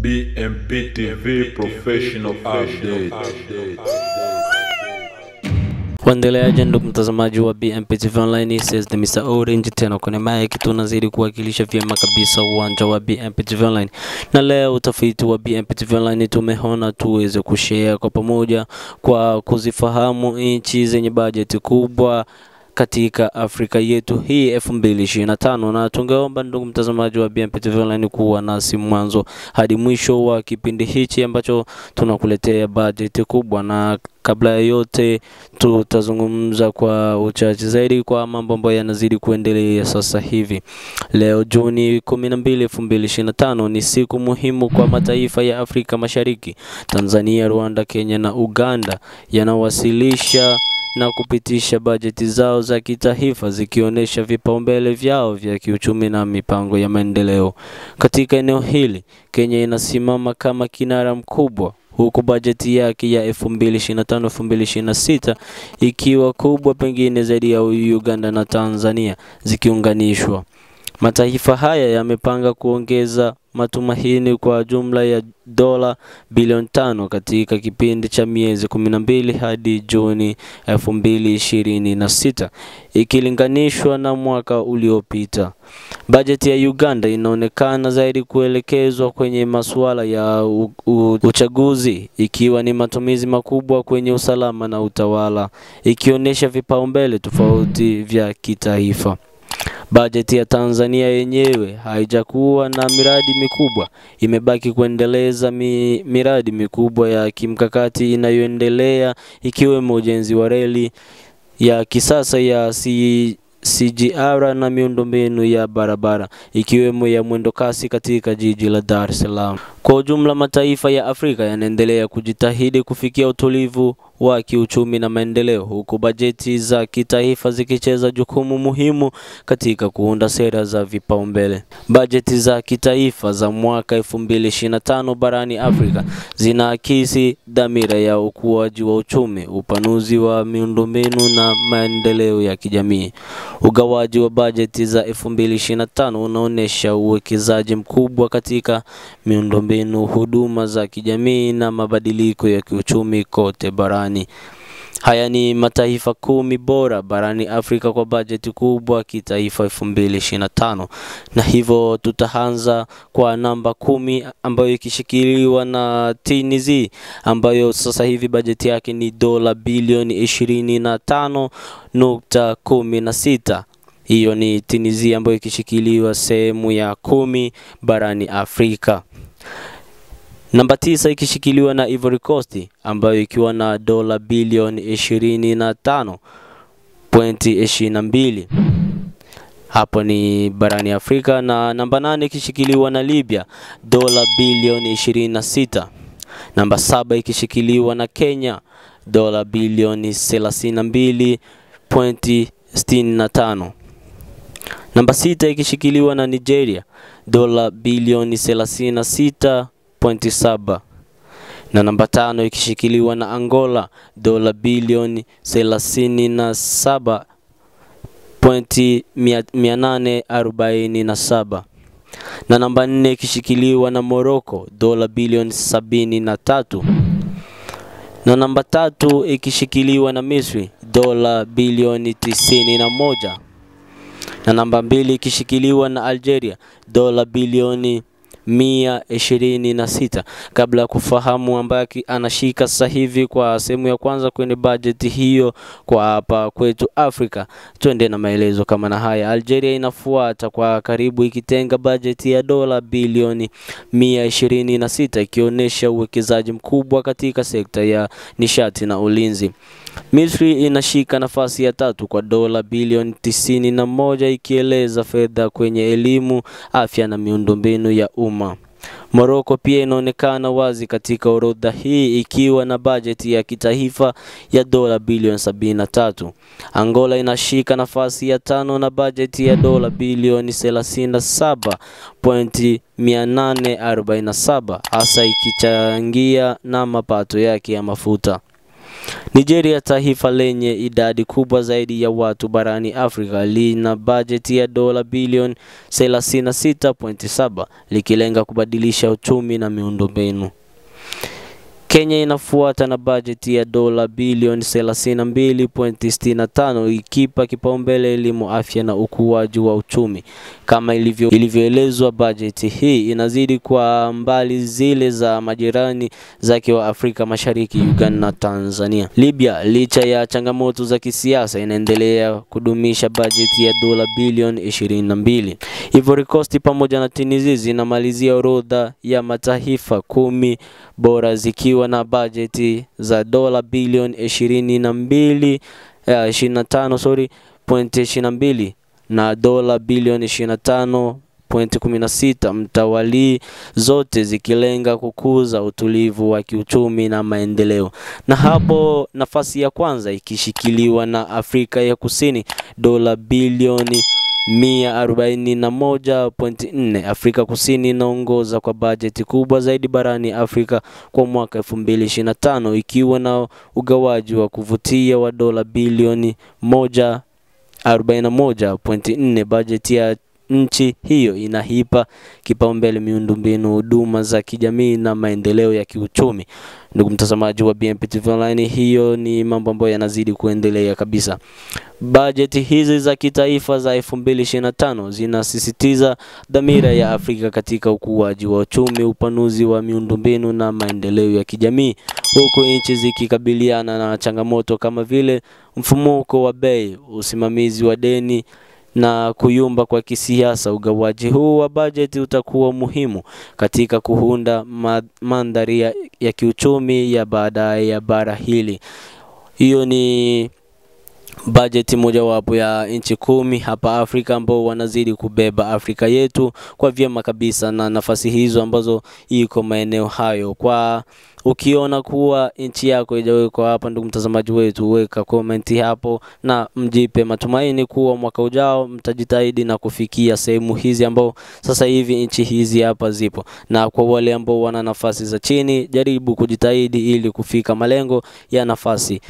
BMP TV Professional Update. Waendeleaje ndugu mtazamaji wa BMP TV Online, says the Mr. Orange tena kwenye mic. Tunazidi kuwakilisha vyema kabisa uwanja wa BMP TV Online. Na leo utafiti wa BMP TV Online tumeona tuweze kushare kwa pamoja kwa kuzifahamu nchi zenye budget kubwa katika Afrika yetu hii 2025, na tungeomba ndugu mtazamaji wa BMP TV Online kuwa nasi mwanzo hadi mwisho wa kipindi hichi ambacho tunakuletea budget kubwa. Na kabla ya yote tutazungumza kwa uchache zaidi kwa mambo ambayo yanazidi kuendelea sasa hivi. Leo Juni 12, 2025 ni siku muhimu kwa mataifa ya Afrika Mashariki. Tanzania, Rwanda, Kenya na Uganda yanawasilisha na kupitisha bajeti zao za kitaifa zikionyesha vipaumbele vyao vya kiuchumi na mipango ya maendeleo. Katika eneo hili, Kenya inasimama kama kinara mkubwa, huku bajeti yake ya 2025-2026 ikiwa kubwa pengine zaidi ya Uganda na Tanzania zikiunganishwa. Mataifa haya yamepanga kuongeza matumaini kwa jumla ya dola bilioni 5 katika kipindi cha miezi 12 hadi Juni 2026 ikilinganishwa na mwaka uliopita. Bajeti ya Uganda inaonekana zaidi kuelekezwa kwenye masuala ya uchaguzi, ikiwa ni matumizi makubwa kwenye usalama na utawala, ikionyesha vipaumbele tofauti vya kitaifa. Bajeti ya Tanzania yenyewe haijakuwa na miradi mikubwa, imebaki kuendeleza miradi mikubwa ya kimkakati inayoendelea, ikiwemo ujenzi wa reli ya kisasa ya SGR na miundombinu ya barabara, ikiwemo ya mwendokasi katika jiji la Dar es Salaam. Kwa ujumla, mataifa ya Afrika yanaendelea kujitahidi kufikia utulivu wa kiuchumi na maendeleo, huku bajeti za kitaifa zikicheza jukumu muhimu katika kuunda sera za vipaumbele. Bajeti za kitaifa za mwaka 2025 barani Afrika zinaakisi dhamira ya ukuaji wa uchumi, upanuzi wa miundombinu na maendeleo ya kijamii. Ugawaji wa bajeti za 2025 unaonesha uwekezaji mkubwa katika miundombinu, huduma za kijamii na mabadiliko ya kiuchumi kote barani. Haya ni mataifa 10 bora barani Afrika kwa bajeti kubwa kitaifa 2025, na hivyo tutaanza kwa namba 10 ambayo ikishikiliwa na Tunisia, ambayo sasa hivi bajeti yake ni dola bilioni 25.16. Hiyo ni Tunisia ambayo ikishikiliwa sehemu ya 10 barani Afrika. Namba 9 ikishikiliwa na Ivory Coast ambayo ikiwa na dola bilioni 25.22. Hapo ni barani Afrika. Na namba 8 ikishikiliwa na Libya, dola bilioni 26. Namba 7 ikishikiliwa na Kenya, dola bilioni 32.65. Namba 6 ikishikiliwa na Nigeria, dola bilioni 36.7. Na namba 5 ikishikiliwa na Angola, dola bilioni 37.847. Na namba 4 ikishikiliwa na Morocco, dola bilioni 73. Na namba 3 ikishikiliwa na Misri, dola bilioni 91. Na namba 2 ikishikiliwa na Algeria, dola bilioni 126. Kabla ya kufahamu ambaye anashika sasa hivi kwa sehemu ya kwanza kwenye bajeti hiyo kwa hapa kwetu Afrika, twende na maelezo kama na haya. Algeria inafuata kwa karibu ikitenga bajeti ya dola bilioni 126, ikionyesha uwekezaji mkubwa katika sekta ya nishati na ulinzi. Misri inashika nafasi ya 3 kwa dola bilioni 91, ikieleza fedha kwenye elimu, afya na miundombinu ya umma. Morocco pia inaonekana wazi katika orodha hii ikiwa na bajeti ya kitaifa ya dola bilioni 73. Angola inashika nafasi ya 5 na bajeti ya dola bilioni 37.847, hasa ikichangia na mapato yake ya mafuta. Nigeria, taifa lenye idadi kubwa zaidi ya watu barani Afrika, lina bajeti ya dola bilioni 36.7 likilenga kubadilisha uchumi na miundombinu. Kenya inafuata na bajeti ya dola bilioni 32.65 ikipa kipaumbele elimu, afya na ukuaji wa uchumi. Kama ilivyoelezwa, bajeti hii inazidi kwa mbali zile za majirani zake wa Afrika Mashariki, Uganda na Tanzania. Libya, licha ya changamoto za kisiasa, inaendelea kudumisha bajeti ya dola bilioni 22. Ivory Coast pamoja na Tunisia zinamalizia orodha ya mataifa 10 bora zikiwa na bajeti za dola bilioni 25.22 na dola bilioni 25.16 mtawali, zote zikilenga kukuza utulivu wa kiuchumi na maendeleo. Na hapo nafasi ya kwanza ikishikiliwa na Afrika ya Kusini, dola bilioni 141.4. Afrika Kusini inaongoza kwa bajeti kubwa zaidi barani Afrika kwa mwaka 2025 ikiwa na ugawaji wa kuvutia wa dola bilioni 141.4. Bajeti ya nchi hiyo inahipa kipaumbele miundombinu, huduma za kijamii na maendeleo ya kiuchumi. Ndugu mtazamaji wa BMP TV Online, hiyo ni mambo ambayo yanazidi kuendelea kabisa. Bajeti hizi za kitaifa za 2025 zinasisitiza dhamira ya Afrika katika ukuaji wa uchumi, upanuzi wa miundombinu na maendeleo ya kijamii, huku nchi zikikabiliana na changamoto kama vile mfumuko wa bei, usimamizi wa deni na kuyumba kwa kisiasa. Ugawaji huu wa bajeti utakuwa muhimu katika kuunda mandhari ya kiuchumi ya baadaye ya bara hili. Hiyo ni bajeti mojawapo ya nchi 10 hapa Afrika ambao wanazidi kubeba Afrika yetu kwa vyema kabisa, na nafasi hizo ambazo iko maeneo hayo. Kwa ukiona kuwa nchi yako haijawekwa hapa, ndugu mtazamaji wetu, weka comment hapo na mjipe matumaini kuwa mwaka ujao mtajitahidi na kufikia sehemu hizi ambao sasa hivi nchi hizi hapa zipo. Na kwa wale ambao wana nafasi za chini, jaribu kujitahidi ili kufika malengo ya nafasi.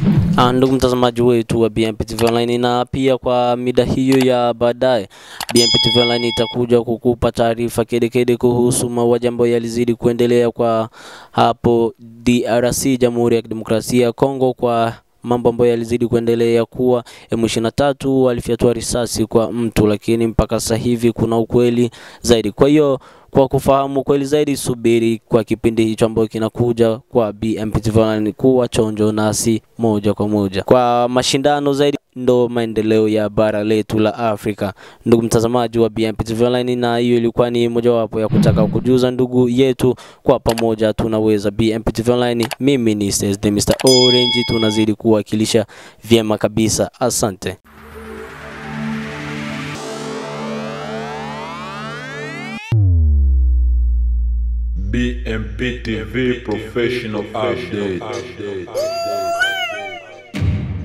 Ndugu mtazamaji wetu wa BMP TV Online, na pia kwa mida hiyo ya baadaye BMP TV Online itakuja kukupa taarifa kedekede kuhusu mauaji ambayo yalizidi kuendelea kwa hapo DRC, Jamhuri ya Kidemokrasia ya Kongo, kwa mambo ambayo yalizidi kuendelea kuwa M23 walifyatua risasi kwa mtu, lakini mpaka sasa hivi kuna ukweli zaidi. Kwa hiyo kwa kufahamu kweli zaidi, subiri kwa kipindi hicho ambacho kinakuja kwa BMP TV Online, kuwa chonjo nasi moja kwa moja. Kwa mashindano zaidi ndo maendeleo ya bara letu la Afrika, ndugu mtazamaji wa BMP TV Online, na hiyo ilikuwa ni mojawapo ya kutaka kujuza ndugu yetu, kwa pamoja tunaweza. BMP TV Online, mimi ni the Mr. Orange, tunazidi kuwakilisha vyema kabisa. Asante. BMP TV Professional Update.